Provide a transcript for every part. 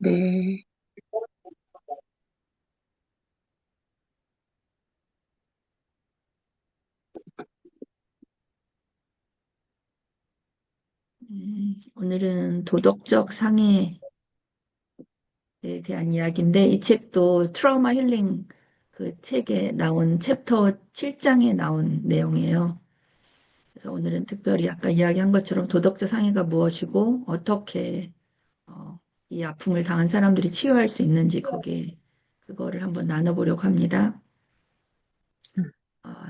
네. 오늘은 도덕적 상해에 대한 이야기인데, 이 책도 트라우마 힐링 그 책에 나온 챕터 7장에 나온 내용이에요. 그래서 오늘은 특별히 아까 이야기한 것처럼 도덕적 상해가 무엇이고, 어떻게 이 아픔을 당한 사람들이 치유할 수 있는지 거기에 그거를 한번 나눠보려고 합니다.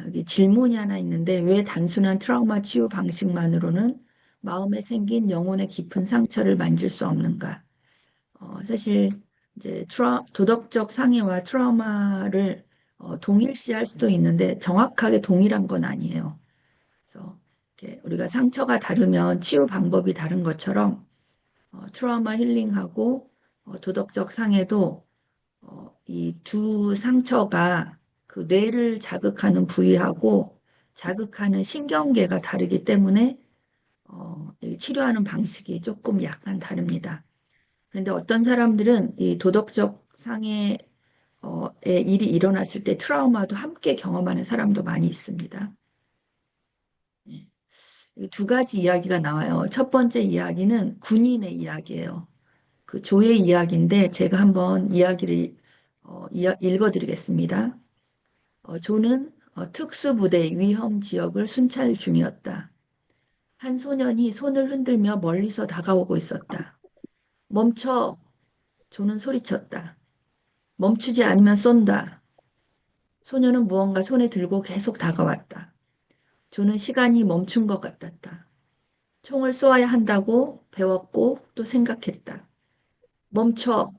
여기 질문이 하나 있는데, 왜 단순한 트라우마 치유 방식만으로는 마음에 생긴 영혼의 깊은 상처를 만질 수 없는가? 사실 이제 도덕적 상해와 트라우마를 동일시할 수도 있는데 정확하게 동일한 건 아니에요. 그래서 이렇게 우리가 상처가 다르면 치유 방법이 다른 것처럼 트라우마 힐링하고 도덕적 상해도 이 두 상처가 그 뇌를 자극하는 부위하고 자극하는 신경계가 다르기 때문에 이 치료하는 방식이 조금 약간 다릅니다. 그런데 어떤 사람들은 이 도덕적 상해의 일이 일어났을 때 트라우마도 함께 경험하는 사람도 많이 있습니다. 예. 이두 가지 이야기가 나와요. 첫 번째 이야기는 군인의 이야기예요. 그 조의 이야기인데 제가 한번 이야기를 읽어드리겠습니다. 조는 특수부대 위험 지역을 순찰 중이었다. 한 소년이 손을 흔들며 멀리서 다가오고 있었다. 멈춰! 조는 소리쳤다. 멈추지 않으면 쏜다. 소녀는 무언가 손에 들고 계속 다가왔다. 조는 시간이 멈춘 것 같았다. 총을 쏘아야 한다고 배웠고 또 생각했다. 멈춰!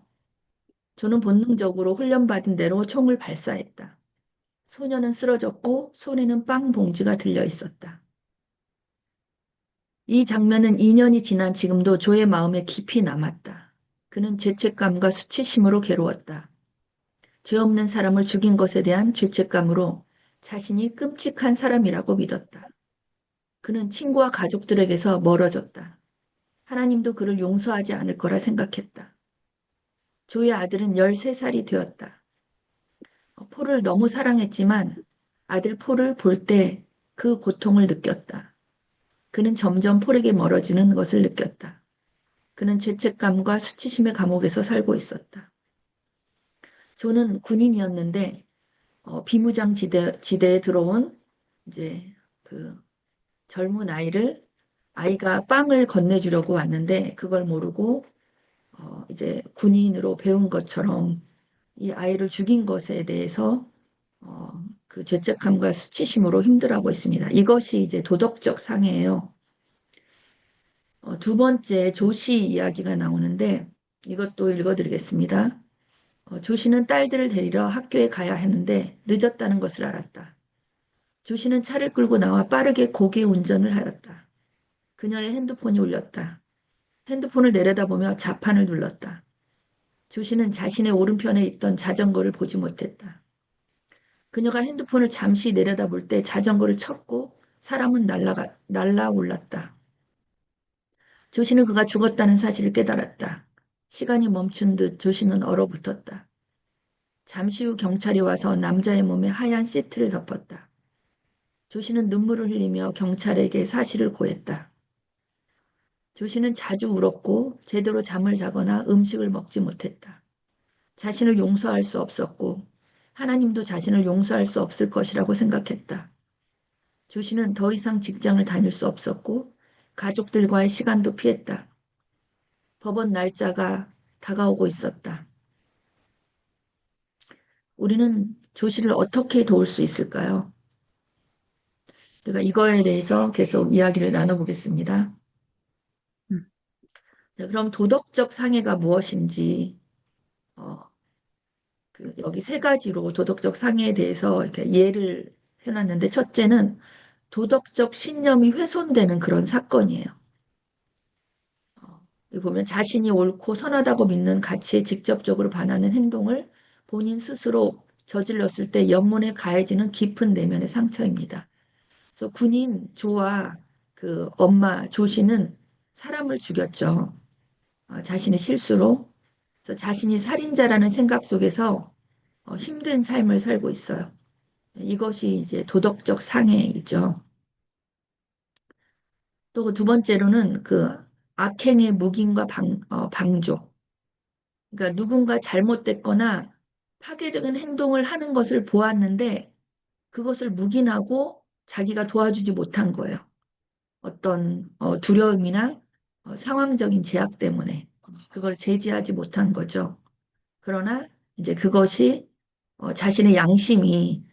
조는 본능적으로 훈련받은 대로 총을 발사했다. 소녀는 쓰러졌고 손에는 빵 봉지가 들려 있었다. 이 장면은 2년이 지난 지금도 조의 마음에 깊이 남았다. 그는 죄책감과 수치심으로 괴로웠다. 죄 없는 사람을 죽인 것에 대한 죄책감으로 자신이 끔찍한 사람이라고 믿었다. 그는 친구와 가족들에게서 멀어졌다. 하나님도 그를 용서하지 않을 거라 생각했다. 조의 아들은 13살이 되었다. 폴을 너무 사랑했지만 아들 폴을 볼 때 그 고통을 느꼈다. 그는 점점 폴에게 멀어지는 것을 느꼈다. 그는 죄책감과 수치심의 감옥에서 살고 있었다. 조는 군인이었는데 비무장 지대에 들어온 이제 그 젊은 아이가 빵을 건네주려고 왔는데 그걸 모르고 이제 군인으로 배운 것처럼 이 아이를 죽인 것에 대해서 어, 그 죄책감과 수치심으로 힘들어하고 있습니다. 이것이 이제 도덕적 상해예요. 두 번째 조씨 이야기가 나오는데 이것도 읽어드리겠습니다. 조씨는 딸들을 데리러 학교에 가야 했는데 늦었다는 것을 알았다. 조씨는 차를 끌고 나와 빠르게 고개 운전을 하였다. 그녀의 핸드폰이 울렸다. 핸드폰을 내려다보며 자판을 눌렀다. 조씨는 자신의 오른편에 있던 자전거를 보지 못했다. 그녀가 핸드폰을 잠시 내려다볼 때 자전거를 쳤고 사람은 날아올랐다. 조씨는 그가 죽었다는 사실을 깨달았다. 시간이 멈춘 듯 조씨는 얼어붙었다. 잠시 후 경찰이 와서 남자의 몸에 하얀 시트를 덮었다. 조씨는 눈물을 흘리며 경찰에게 사실을 고했다. 조씨는 자주 울었고 제대로 잠을 자거나 음식을 먹지 못했다. 자신을 용서할 수 없었고 하나님도 자신을 용서할 수 없을 것이라고 생각했다. 조씨는 더 이상 직장을 다닐 수 없었고 가족들과의 시간도 피했다. 법원 날짜가 다가오고 있었다. 우리는 조씨를 어떻게 도울 수 있을까요? 우리가 이거에 대해서 계속 이야기를 나눠보겠습니다. 음, 자, 그럼 도덕적 상해가 무엇인지 어, 여기 세 가지로 도덕적 상해에 대해서 이렇게 예를 해놨는데 첫째는 도덕적 신념이 훼손되는 그런 사건이에요. 여기 보면 자신이 옳고 선하다고 믿는 가치에 직접적으로 반하는 행동을 본인 스스로 저질렀을 때 연문에 가해지는 깊은 내면의 상처입니다. 그래서 군인 조와 그 엄마 조 씨는 사람을 죽였죠. 자신의 실수로. 그래서 자신이 살인자라는 생각 속에서 힘든 삶을 살고 있어요. 이것이 이제 도덕적 상해이죠. 또 두 번째로는 그 악행의 묵인과 방조. 그러니까 누군가 잘못됐거나 파괴적인 행동을 하는 것을 보았는데 그것을 묵인하고 자기가 도와주지 못한 거예요. 어떤 두려움이나 상황적인 제약 때문에 그걸 제지하지 못한 거죠. 그러나 이제 그것이 자신의 양심이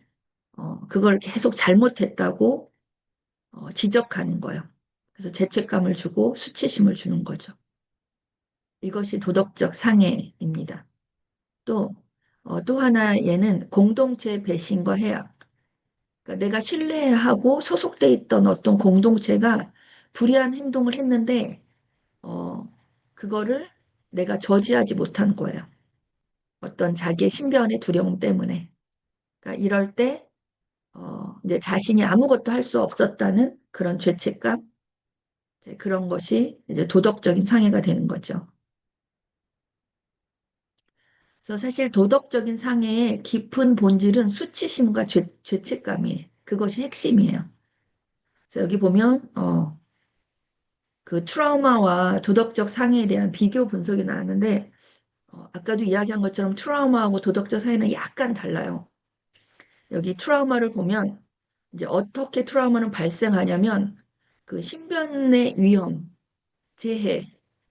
그걸 계속 잘못했다고 지적하는 거예요. 그래서 죄책감을 주고 수치심을 주는 거죠. 이것이 도덕적 상해입니다. 또, 또 하나 얘는 공동체 배신과 해악. 그러니까 내가 신뢰하고 소속돼 있던 어떤 공동체가 불의한 행동을 했는데, 어, 그거를 내가 저지하지 못한 거예요. 어떤 자기의 신변의 두려움 때문에. 그러니까 이럴 때, 이제 자신이 아무것도 할 수 없었다는 그런 죄책감, 이제 그런 것이 이제 도덕적인 상해가 되는 거죠. 그래서 사실 도덕적인 상해의 깊은 본질은 수치심과 죄책감이에요. 그것이 핵심이에요. 그래서 여기 보면 그 트라우마와 도덕적 상해에 대한 비교 분석이 나왔는데 아까도 이야기한 것처럼 트라우마하고 도덕적 상해는 약간 달라요. 여기 트라우마를 보면 이제 어떻게 트라우마는 발생하냐면 그 신변의 위험, 재해,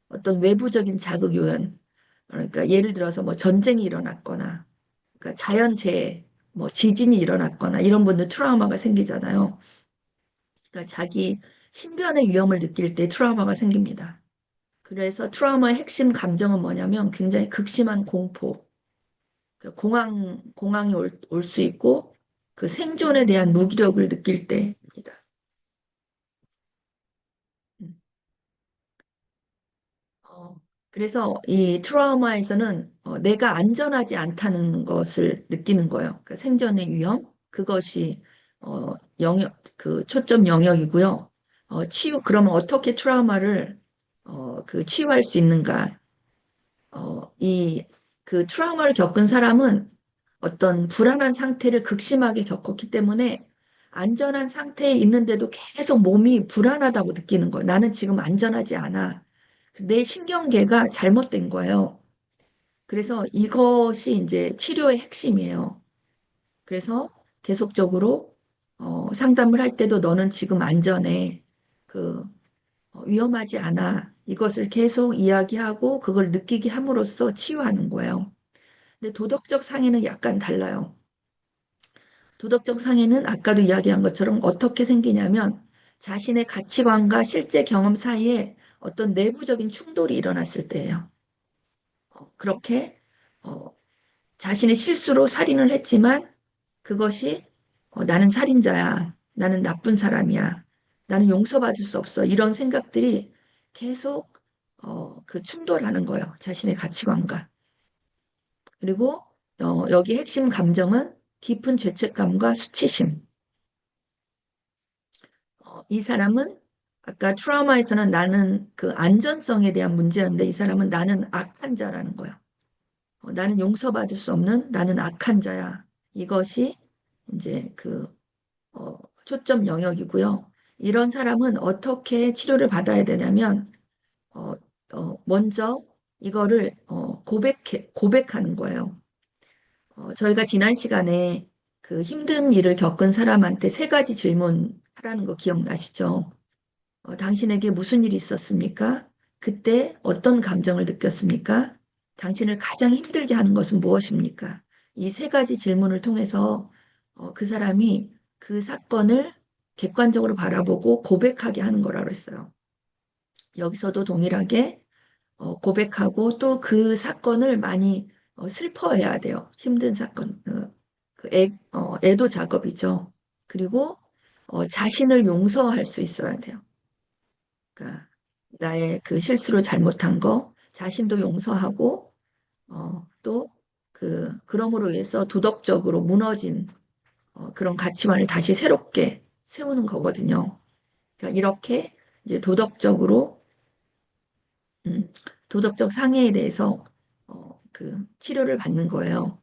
어떤 외부적인 자극 요인, 그러니까 예를 들어서 뭐 전쟁이 일어났거나 그러니까 자연재해, 뭐 지진이 일어났거나 이런 분들 트라우마가 생기잖아요. 그러니까 자기 신변의 위험을 느낄 때 트라우마가 생깁니다. 그래서 트라우마의 핵심 감정은 뭐냐면 굉장히 극심한 공포, 그 공황이 올 수 있고 그 생존에 대한 무기력을 느낄 때입니다. 음. 어, 그래서 이 트라우마에서는 내가 안전하지 않다는 것을 느끼는 거예요. 그러니까 생존의 위험, 그것이 그 초점 영역이고요. 그러면 어떻게 트라우마를 그 치유할 수 있는가? 그 트라우마를 겪은 사람은 어떤 불안한 상태를 극심하게 겪었기 때문에 안전한 상태에 있는데도 계속 몸이 불안하다고 느끼는 거예요. 나는 지금 안전하지 않아. 내 신경계가 잘못된 거예요. 그래서 이것이 이제 치료의 핵심이에요. 그래서 계속적으로 상담을 할 때도 너는 지금 안전해. 그 위험하지 않아. 이것을 계속 이야기하고 그걸 느끼게 함으로써 치유하는 거예요. 근데 도덕적 상해는 약간 달라요. 도덕적 상해는 아까도 이야기한 것처럼 어떻게 생기냐면 자신의 가치관과 실제 경험 사이에 어떤 내부적인 충돌이 일어났을 때예요. 그렇게 어, 자신의 실수로 살인을 했지만 그것이 나는 살인자야. 나는 나쁜 사람이야. 나는 용서받을 수 없어. 이런 생각들이 계속 그 충돌하는 거예요. 자신의 가치관과. 그리고 여기 핵심 감정은 깊은 죄책감과 수치심. 이 사람은 아까 트라우마에서는 나는 그 안전성에 대한 문제였는데 이 사람은 나는 악한 자라는 거예요. 나는 용서받을 수 없는 나는 악한 자야. 이것이 이제 그 초점 영역이고요. 이런 사람은 어떻게 치료를 받아야 되냐면 어, 먼저 이거를 고백하는 거예요. 저희가 지난 시간에 그 힘든 일을 겪은 사람한테 세 가지 질문 하라는 거 기억나시죠? 당신에게 무슨 일이 있었습니까? 그때 어떤 감정을 느꼈습니까? 당신을 가장 힘들게 하는 것은 무엇입니까? 이 세 가지 질문을 통해서 그 사람이 그 사건을 객관적으로 바라보고 고백하게 하는 거라고 했어요. 여기서도 동일하게 고백하고 또 그 사건을 많이 슬퍼해야 돼요. 힘든 사건, 애도 작업이죠. 그리고 자신을 용서할 수 있어야 돼요. 그러니까 나의 그 실수로 잘못한 거 자신도 용서하고 또 그럼으로 인해서 도덕적으로 무너진 그런 가치관을 다시 새롭게 세우는 거거든요. 그러니까 이렇게 이제 도덕적으로 도덕적 상해에 대해서 그 치료를 받는 거예요.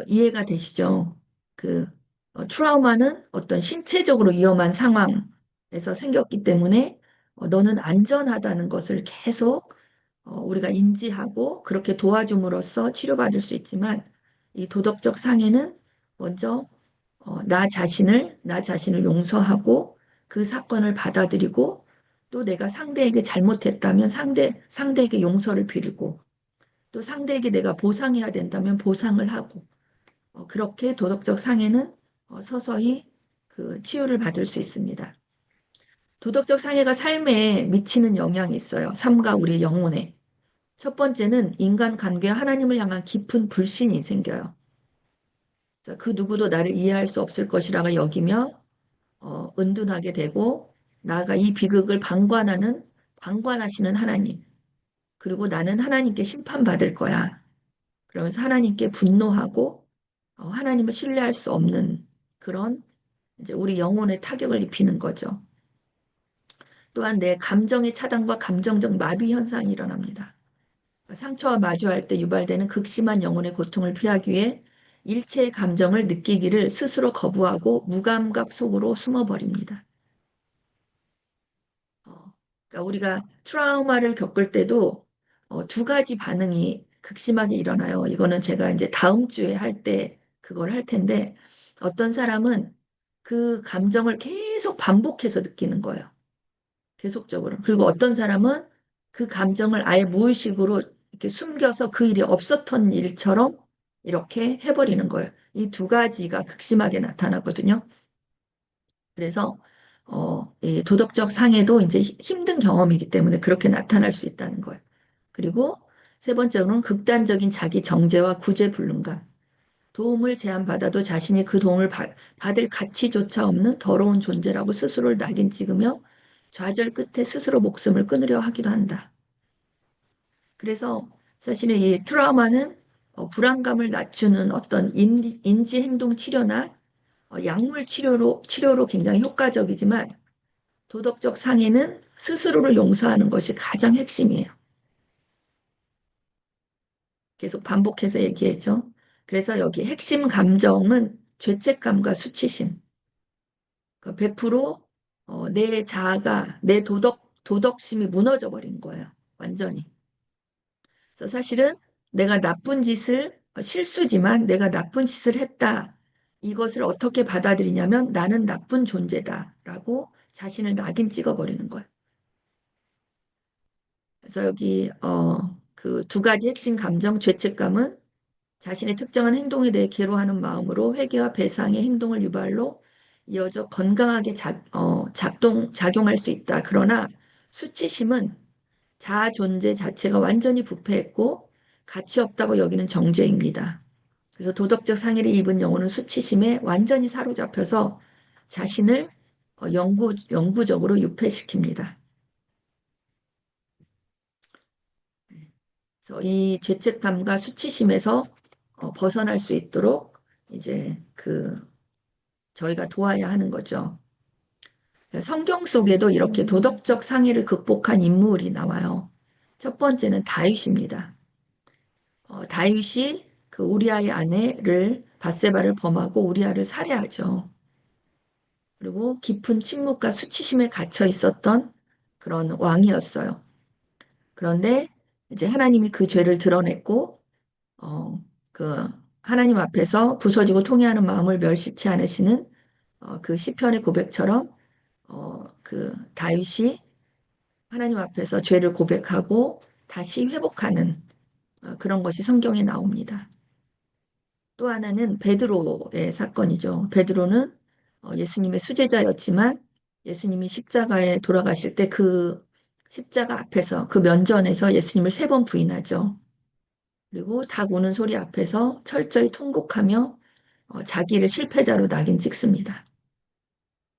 이해가 되시죠? 그 트라우마는 어떤 신체적으로 위험한 상황에서 생겼기 때문에 너는 안전하다는 것을 계속 우리가 인지하고 그렇게 도와줌으로써 치료받을 수 있지만 이 도덕적 상해는 먼저 나 자신을 용서하고 그 사건을 받아들이고 또 내가 상대에게 잘못했다면 상대에게 용서를 빌고 또 상대에게 내가 보상해야 된다면 보상을 하고 그렇게 도덕적 상해는 서서히 그 치유를 받을 수 있습니다. 도덕적 상해가 삶에 미치는 영향이 있어요. 삶과 우리 영혼에. 첫 번째는 인간관계와 하나님을 향한 깊은 불신이 생겨요. 그 누구도 나를 이해할 수 없을 것이라고 여기며 은둔하게 되고 나아가 이 비극을 방관하시는 하나님 그리고 나는 하나님께 심판받을 거야. 그러면서 하나님께 분노하고 하나님을 신뢰할 수 없는 그런 이제 우리 영혼에 타격을 입히는 거죠. 또한 내 감정의 차단과 감정적 마비 현상이 일어납니다. 상처와 마주할 때 유발되는 극심한 영혼의 고통을 피하기 위해 일체의 감정을 느끼기를 스스로 거부하고 무감각 속으로 숨어버립니다. 그러니까 우리가 트라우마를 겪을 때도 두 가지 반응이 극심하게 일어나요. 이거는 제가 이제 다음 주에 할 때 그걸 할 텐데 어떤 사람은 그 감정을 계속 반복해서 느끼는 거예요. 계속적으로. 그리고 어떤 사람은 그 감정을 아예 무의식으로 이렇게 숨겨서 그 일이 없었던 일처럼 이렇게 해버리는 거예요. 이 두 가지가 극심하게 나타나거든요. 그래서 이 도덕적 상해도 이제 힘든 경험이기 때문에 그렇게 나타날 수 있다는 거예요. 그리고 세 번째로는 극단적인 자기 정죄와 구제불능감. 도움을 제안받아도 자신이 그 도움을 받을 가치조차 없는 더러운 존재라고 스스로를 낙인 찍으며 좌절 끝에 스스로 목숨을 끊으려 하기도 한다. 그래서 사실은 이 트라우마는 불안감을 낮추는 어떤 인지행동 치료나 약물 치료로 굉장히 효과적이지만 도덕적 상해는 스스로를 용서하는 것이 가장 핵심이에요. 계속 반복해서 얘기해죠. 그래서 여기 핵심 감정은 죄책감과 수치심. 그러니까 100% 내 자아가, 내 도덕심이 무너져 버린 거예요. 완전히. 그래서 사실은 내가 나쁜 짓을, 실수지만 내가 나쁜 짓을 했다. 이것을 어떻게 받아들이냐면 나는 나쁜 존재다라고 자신을 낙인 찍어버리는 거예요. 그래서 여기 그 두 가지 핵심 감정, 죄책감은 자신의 특정한 행동에 대해 괴로워하는 마음으로 회개와 배상의 행동을 유발로 이어져 건강하게 작용할 수 있다. 그러나 수치심은 자아 존재 자체가 완전히 부패했고 가치 없다고 여기는 정죄입니다. 그래서 도덕적 상해를 입은 영혼은 수치심에 완전히 사로잡혀서 자신을 영구적으로 유폐시킵니다. 그래서 이 죄책감과 수치심에서 벗어날 수 있도록 이제 저희가 도와야 하는 거죠. 성경 속에도 이렇게 도덕적 상해를 극복한 인물이 나와요. 첫 번째는 다윗입니다. 다윗이 그 우리아의 아내를 밧세바를 범하고 우리아를 살해하죠. 그리고 깊은 침묵과 수치심에 갇혀 있었던 그런 왕이었어요. 그런데 이제 하나님이 그 죄를 드러냈고 어, 그 하나님 앞에서 부서지고 통회하는 마음을 멸시치 않으시는 그 시편의 고백처럼 그 다윗이 하나님 앞에서 죄를 고백하고 다시 회복하는 그런 것이 성경에 나옵니다. 또 하나는 베드로의 사건이죠. 베드로는 예수님의 수제자였지만 예수님이 십자가에 돌아가실 때 그 십자가 앞에서 그 면전에서 예수님을 세 번 부인하죠. 그리고 닭 우는 소리 앞에서 철저히 통곡하며 자기를 실패자로 낙인 찍습니다.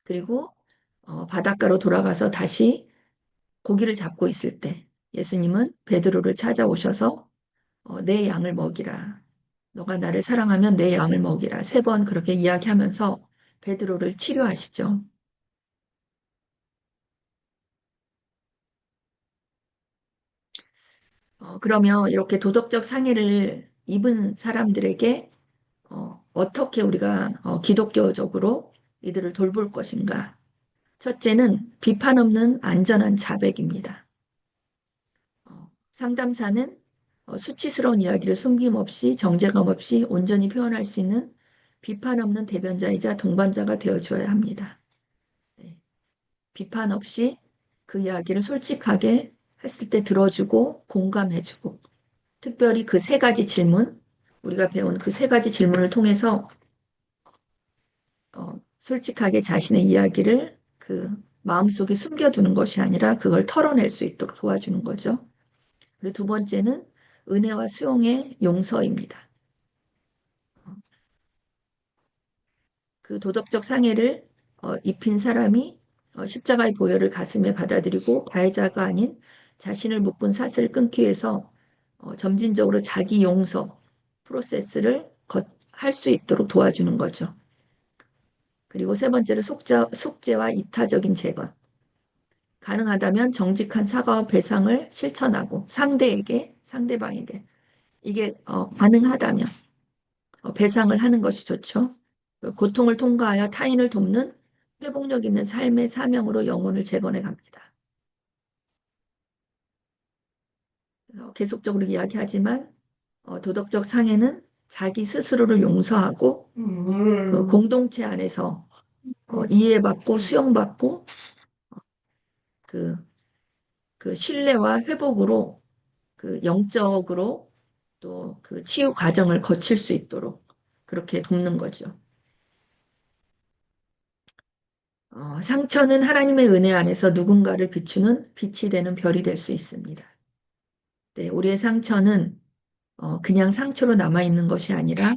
그리고 바닷가로 돌아가서 다시 고기를 잡고 있을 때 예수님은 베드로를 찾아오셔서 내 양을 먹이라. 너가 나를 사랑하면 내 양을 먹이라. 세 번 그렇게 이야기하면서 베드로를 치료하시죠. 그러면 이렇게 도덕적 상해를 입은 사람들에게 어떻게 우리가 기독교적으로 이들을 돌볼 것인가? 첫째는 비판 없는 안전한 자백입니다. 상담사는 수치스러운 이야기를 숨김없이 정제감 없이 온전히 표현할 수 있는 비판 없는 대변자이자 동반자가 되어줘야 합니다. 네. 비판 없이 그 이야기를 솔직하게 했을 때 들어주고 공감해주고 특별히 그 세 가지 질문, 우리가 배운 그 세 가지 질문을 통해서 솔직하게 자신의 이야기를 그 마음속에 숨겨두는 것이 아니라 그걸 털어낼 수 있도록 도와주는 거죠. 그리고 두 번째는 은혜와 수용의 용서입니다. 그 도덕적 상해를 입힌 사람이 십자가의 보혈을 가슴에 받아들이고 가해자가 아닌 자신을 묶은 사슬을 끊기 위해서 점진적으로 자기 용서 프로세스를 할 수 있도록 도와주는 거죠. 그리고 세 번째로 속죄와 이타적인 재건. 가능하다면 정직한 사과와 배상을 실천하고 상대방에게 이게 가능하다면 배상을 하는 것이 좋죠. 그 고통을 통과하여 타인을 돕는 회복력 있는 삶의 사명으로 영혼을 재건해 갑니다. 그래서 계속적으로 이야기하지만 도덕적 상해는 자기 스스로를 용서하고 그 공동체 안에서 이해받고 수용받고 그, 그 신뢰와 회복으로 그 영적으로 또 그 치유 과정을 거칠 수 있도록 그렇게 돕는 거죠. 상처는 하나님의 은혜 안에서 누군가를 비추는 빛이 되는 별이 될 수 있습니다. 네, 우리의 상처는 그냥 상처로 남아있는 것이 아니라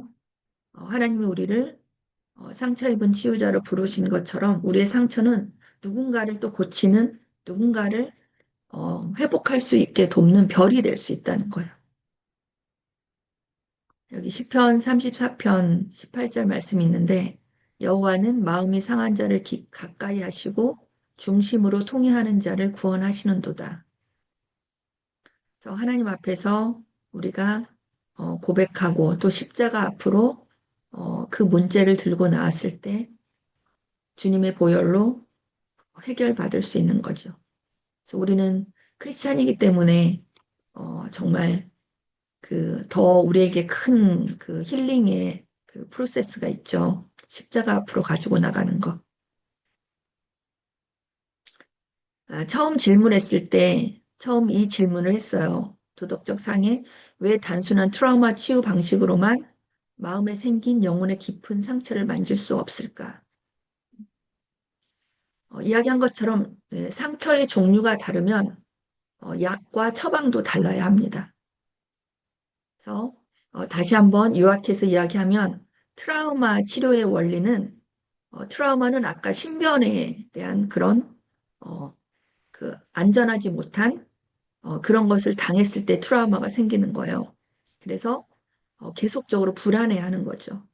하나님이 우리를 상처 입은 치유자로 부르신 것처럼 우리의 상처는 누군가를 또 고치는 누군가를 회복할 수 있게 돕는 별이 될 수 있다는 거예요. 여기 시편 34편 18절 말씀이 있는데 여호와는 마음이 상한 자를 가까이 하시고 중심으로 통회하는 자를 구원하시는도다. 그래서 하나님 앞에서 우리가 고백하고 또 십자가 앞으로 그 문제를 들고 나왔을 때 주님의 보혈로 해결받을 수 있는 거죠. 그래서 우리는 크리스찬이기 때문에 정말 그 더 우리에게 큰 그 힐링의 그 프로세스가 있죠. 십자가 앞으로 가지고 나가는 것. 처음 질문했을 때 처음 이 질문을 했어요. 도덕적 상해, 왜 단순한 트라우마 치유 방식으로만 마음에 생긴 영혼의 깊은 상처를 만질 수 없을까? 이야기한 것처럼 상처의 종류가 다르면 약과 처방도 달라야 합니다. 그래서 다시 한번 요약해서 이야기하면 트라우마 치료의 원리는 트라우마는 아까 신변에 대한 그런 그 안전하지 못한 그런 것을 당했을 때 트라우마가 생기는 거예요. 그래서 계속적으로 불안해하는 거죠.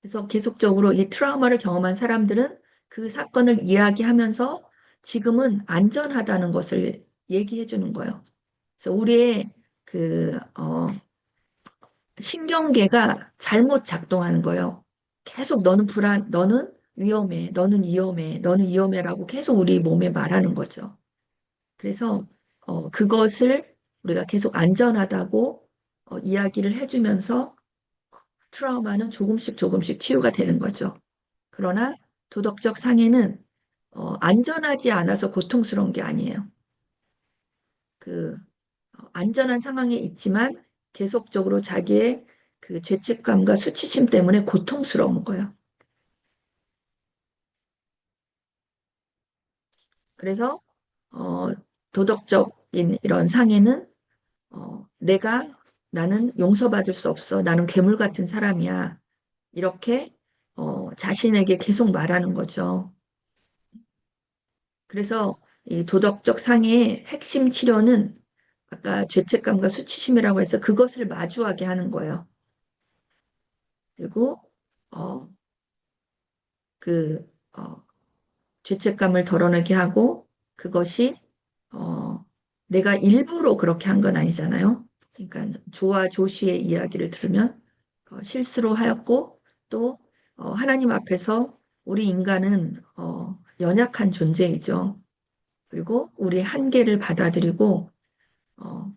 그래서 계속적으로 이 트라우마를 경험한 사람들은 그 사건을 이야기하면서 지금은 안전하다는 것을 얘기해 주는 거예요. 그래서 우리의 그 신경계가 잘못 작동하는 거예요. 계속 너는 위험해, 너는 위험해, 너는 위험해라고 계속 우리 몸에 말하는 거죠. 그래서 그것을 우리가 계속 안전하다고 이야기를 해주면서 트라우마는 조금씩 조금씩 치유가 되는 거죠. 그러나 도덕적 상해는 안전하지 않아서 고통스러운 게 아니에요. 그 안전한 상황에 있지만 계속적으로 자기의 그 죄책감과 수치심 때문에 고통스러운 거예요. 그래서 어, 도덕적인 이런 상해는 나는 용서받을 수 없어. 나는 괴물 같은 사람이야. 이렇게 자신에게 계속 말하는 거죠. 그래서 이 도덕적 상해의 핵심 치료는 아까 죄책감과 수치심이라고 해서 그것을 마주하게 하는 거예요. 그리고 어, 그 죄책감을 덜어내게 하고 그것이 어, 내가 일부러 그렇게 한 건 아니잖아요. 그러니까 조와 조시의 이야기를 들으면 실수로 하였고 또 하나님 앞에서 우리 인간은 연약한 존재이죠. 그리고 우리의 한계를 받아들이고 어,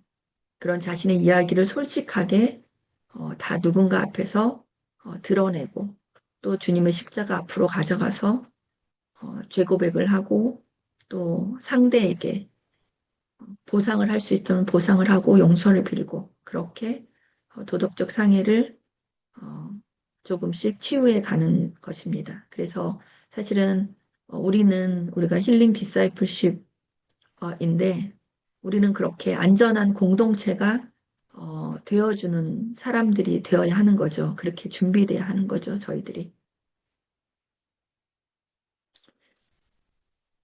그런 자신의 이야기를 솔직하게 다 누군가 앞에서 드러내고 또 주님의 십자가 앞으로 가져가서 죄 고백을 하고 또 상대에게 보상을 할 수 있다면 보상을 하고 용서를 빌고 그렇게 도덕적 상해를 어, 조금씩 치유해 가는 것입니다. 그래서 사실은 우리가 힐링 디사이플십인데 우리는 그렇게 안전한 공동체가 되어주는 사람들이 되어야 하는 거죠. 그렇게 준비돼야 하는 거죠, 저희들이.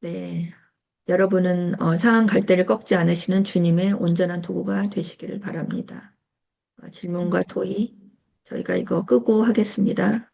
네. 여러분은 상한 갈대를 꺾지 않으시는 주님의 온전한 도구가 되시기를 바랍니다. 질문과 토의, 저희가 이거 끄고 하겠습니다.